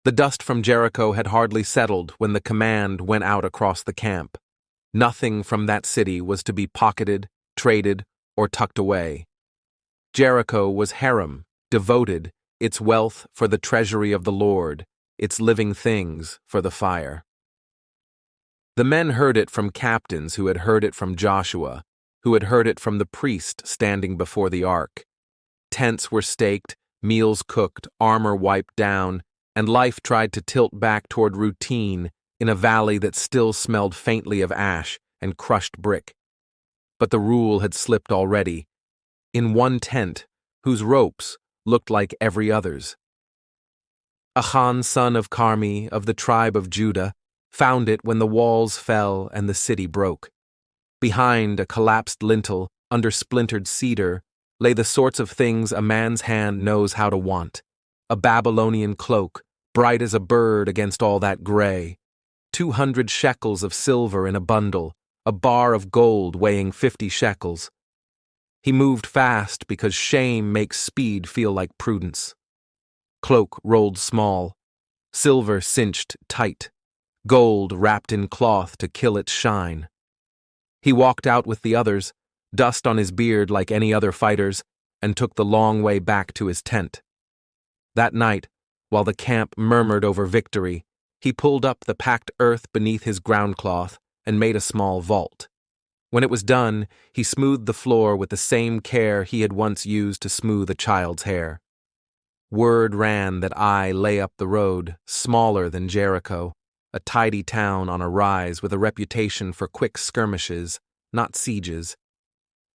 The dust from Jericho had hardly settled when the command went out across the camp. Nothing from that city was to be pocketed, traded, or tucked away. Jericho was harem, devoted, its wealth for the treasury of the Lord, its living things for the fire. The men heard it from captains who had heard it from Joshua, who had heard it from the priest standing before the ark. Tents were staked, meals cooked, armor wiped down, and life tried to tilt back toward routine in a valley that still smelled faintly of ash and crushed brick. But the rule had slipped already. In one tent, whose ropes looked like every other's. Achan, son of Carmi, of the tribe of Judah, found it when the walls fell and the city broke. Behind a collapsed lintel, under splintered cedar, lay the sorts of things a man's hand knows how to want. A Babylonian cloak, bright as a bird against all that gray. 200 shekels of silver in a bundle, a bar of gold weighing 50 shekels. He moved fast because shame makes speed feel like prudence. Cloak rolled small, silver cinched tight, gold wrapped in cloth to kill its shine. He walked out with the others, dust on his beard like any other fighter's, and took the long way back to his tent. That night, while the camp murmured over victory, he pulled up the packed earth beneath his groundcloth and made a small vault. When it was done, he smoothed the floor with the same care he had once used to smooth a child's hair. Word ran that Ai lay up the road, smaller than Jericho, a tidy town on a rise with a reputation for quick skirmishes, not sieges.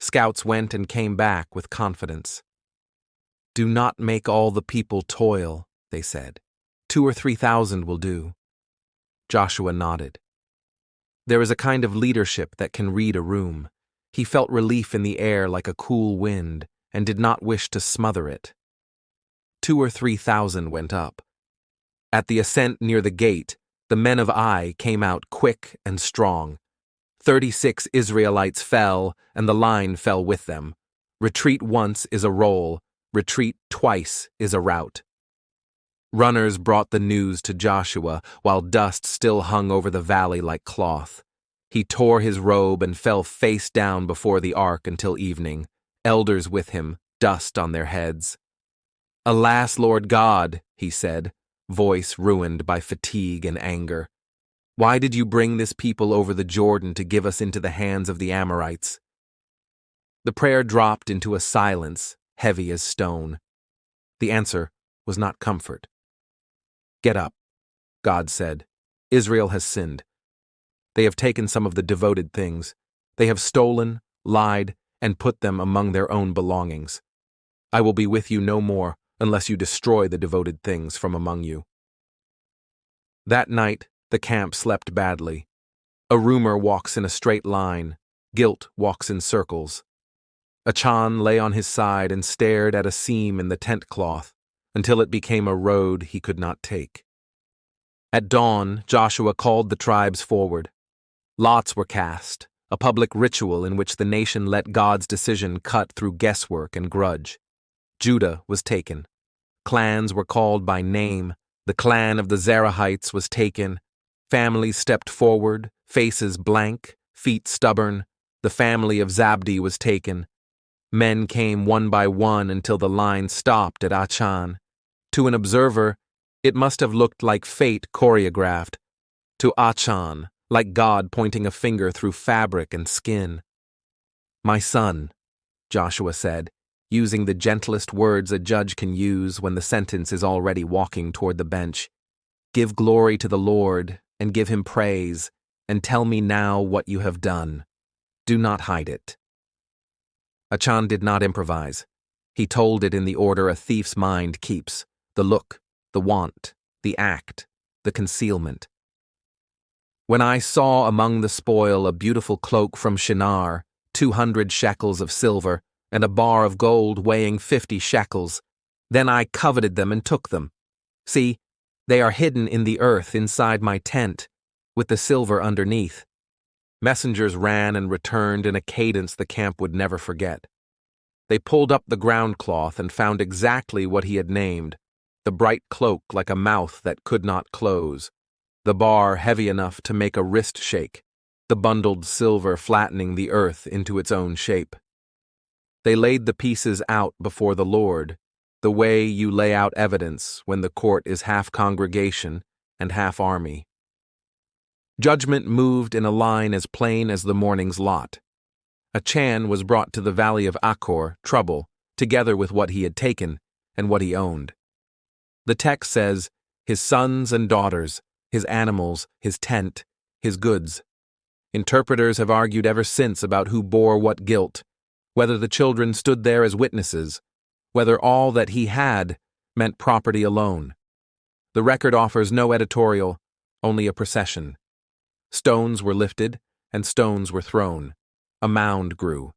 Scouts went and came back with confidence. "Do not make all the people toil," they said. 2,000 or 3,000 will do. Joshua nodded. There is a kind of leadership that can read a room. He felt relief in the air like a cool wind and did not wish to smother it. 2,000 or 3,000 went up. At the ascent near the gate, the men of Ai came out quick and strong. 36 Israelites fell, and the line fell with them. Retreat once is a roll, retreat twice is a rout. Runners brought the news to Joshua while dust still hung over the valley like cloth. He tore his robe and fell face down before the ark until evening, elders with him, dust on their heads. "Alas, Lord God," he said, voice ruined by fatigue and anger. "Why did you bring this people over the Jordan to give us into the hands of the Amorites?" The prayer dropped into a silence heavy as stone. The answer was not comfort. "Get up," God said. "Israel has sinned. They have taken some of the devoted things. They have stolen, lied, and put them among their own belongings. I will be with you no more unless you destroy the devoted things from among you." That night, the camp slept badly. A rumor walks in a straight line. Guilt walks in circles. Achan lay on his side and stared at a seam in the tent cloth until it became a road he could not take. At dawn, Joshua called the tribes forward. Lots were cast, a public ritual in which the nation let God's decision cut through guesswork and grudge. Judah was taken. Clans were called by name. The clan of the Zerahites was taken. Families stepped forward, faces blank, feet stubborn. The family of Zabdi was taken. Men came one by one until the line stopped at Achan. To an observer, it must have looked like fate choreographed. To Achan, like God pointing a finger through fabric and skin. "My son," Joshua said, using the gentlest words a judge can use when the sentence is already walking toward the bench. "Give glory to the Lord, and give him praise, and tell me now what you have done. Do not hide it." Achan did not improvise. He told it in the order a thief's mind keeps: the look, the want, the act, the concealment. "When I saw among the spoil a beautiful cloak from Shinar, 200 shekels of silver, and a bar of gold weighing 50 shekels, then I coveted them and took them. See, they are hidden in the earth inside my tent, with the silver underneath." Messengers ran and returned in a cadence the camp would never forget. They pulled up the ground cloth and found exactly what he had named: the bright cloak like a mouth that could not close, the bar heavy enough to make a wrist shake, the bundled silver flattening the earth into its own shape. They laid the pieces out before the Lord, the way you lay out evidence when the court is half congregation and half army. Judgment moved in a line as plain as the morning's lot. Achan was brought to the Valley of Achor, trouble, together with what he had taken and what he owned. The text says, his sons and daughters, his animals, his tent, his goods. Interpreters have argued ever since about who bore what guilt, whether the children stood there as witnesses, whether all that he had meant property alone. The record offers no editorial, only a procession. Stones were lifted, and stones were thrown. A mound grew.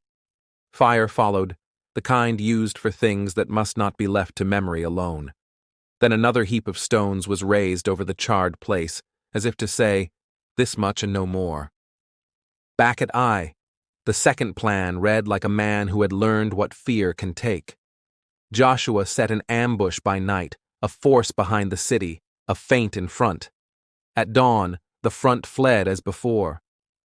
Fire followed, the kind used for things that must not be left to memory alone. Then another heap of stones was raised over the charred place, as if to say, this much and no more. Back at Ai, the second plan read like a man who had learned what fear can take. Joshua set an ambush by night, a force behind the city, a feint in front. At dawn, the front fled as before.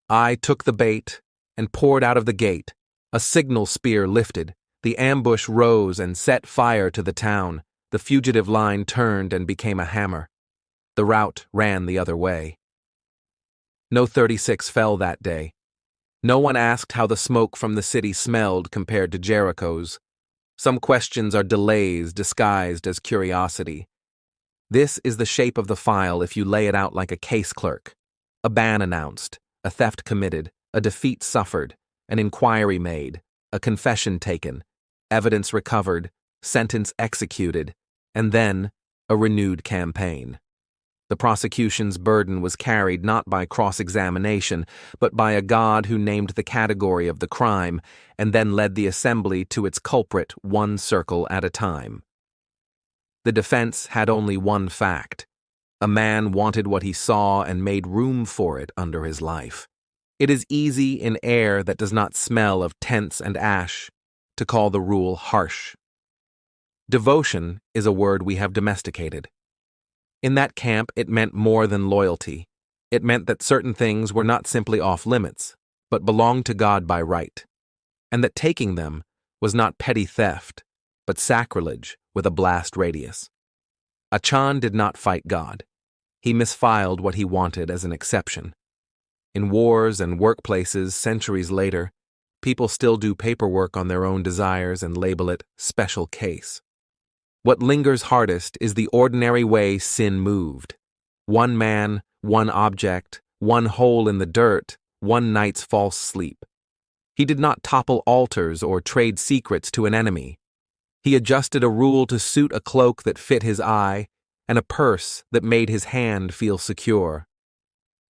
Ai took the bait and poured out of the gate. A signal spear lifted. The ambush rose and set fire to the town. The fugitive line turned and became a hammer. The rout ran the other way. No 36 fell that day. No one asked how the smoke from the city smelled compared to Jericho's. Some questions are delays disguised as curiosity. This is the shape of the file if you lay it out like a case clerk. A ban announced, a theft committed, a defeat suffered, an inquiry made, a confession taken, evidence recovered, sentence executed, and then a renewed campaign. The prosecution's burden was carried not by cross-examination, but by a God who named the category of the crime and then led the assembly to its culprit one circle at a time. The defense had only one fact. A man wanted what he saw and made room for it under his life. It is easy in air that does not smell of tents and ash to call the rule harsh. Devotion is a word we have domesticated. In that camp, it meant more than loyalty. It meant that certain things were not simply off limits, but belonged to God by right, and that taking them was not petty theft, but sacrilege with a blast radius. Achan did not fight God. He misfiled what he wanted as an exception. In wars and workplaces centuries later, people still do paperwork on their own desires and label it special case. What lingers hardest is the ordinary way sin moved. One man, one object, one hole in the dirt, one night's false sleep. He did not topple altars or trade secrets to an enemy. He adjusted a rule to suit a cloak that fit his eye and a purse that made his hand feel secure.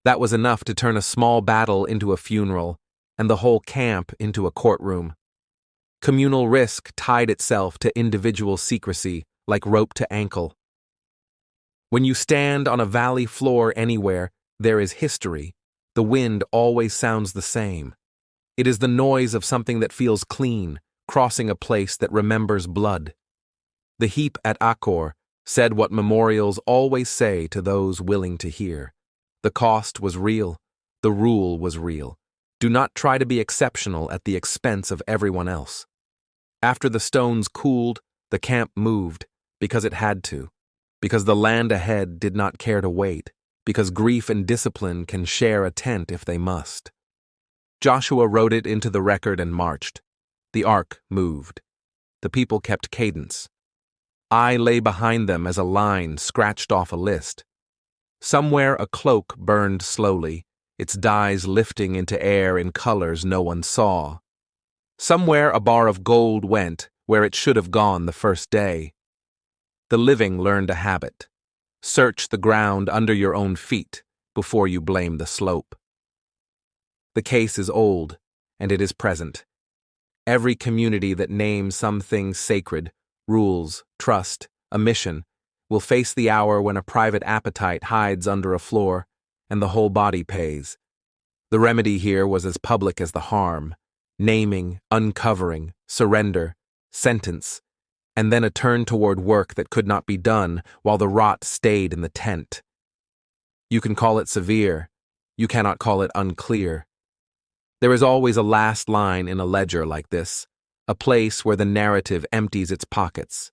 That was enough to turn a small battle into a funeral and the whole camp into a courtroom. Communal risk tied itself to individual secrecy like rope to ankle. When you stand on a valley floor anywhere, there is history. The wind always sounds the same. It is the noise of something that feels clean, crossing a place that remembers blood. The heap at Achor said what memorials always say to those willing to hear. The cost was real. The rule was real. Do not try to be exceptional at the expense of everyone else. After the stones cooled, the camp moved, because it had to, because the land ahead did not care to wait, because grief and discipline can share a tent if they must. Joshua wrote it into the record and marched. The ark moved. The people kept cadence. I lay behind them as a line scratched off a list. Somewhere a cloak burned slowly, its dyes lifting into air in colors no one saw. Somewhere a bar of gold went where it should have gone the first day. The living learned a habit. Search the ground under your own feet before you blame the slope. The case is old, and it is present. Every community that names some things sacred, rules, trust, a mission, will face the hour when a private appetite hides under a floor and the whole body pays. The remedy here was as public as the harm. Naming, uncovering, surrender, sentence. and then a turn toward work that could not be done while the rot stayed in the tent. You can call it severe. You cannot call it unclear. There is always a last line in a ledger like this, a place where the narrative empties its pockets.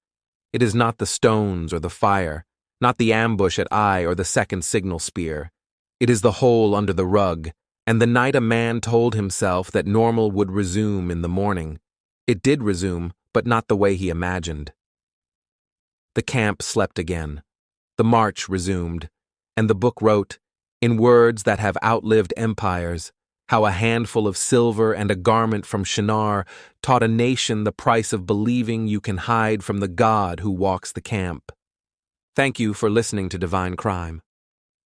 It is not the stones or the fire, not the ambush at Ai or the second signal spear. It is the hole under the rug, and the night a man told himself that normal would resume in the morning. It did resume, but not the way he imagined. The camp slept again. The march resumed, and the book wrote, in words that have outlived empires, how a handful of silver and a garment from Shinar taught a nation the price of believing you can hide from the God who walks the camp. Thank you for listening to Divine Crime.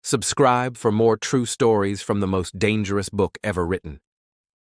Subscribe for more true stories from the most dangerous book ever written.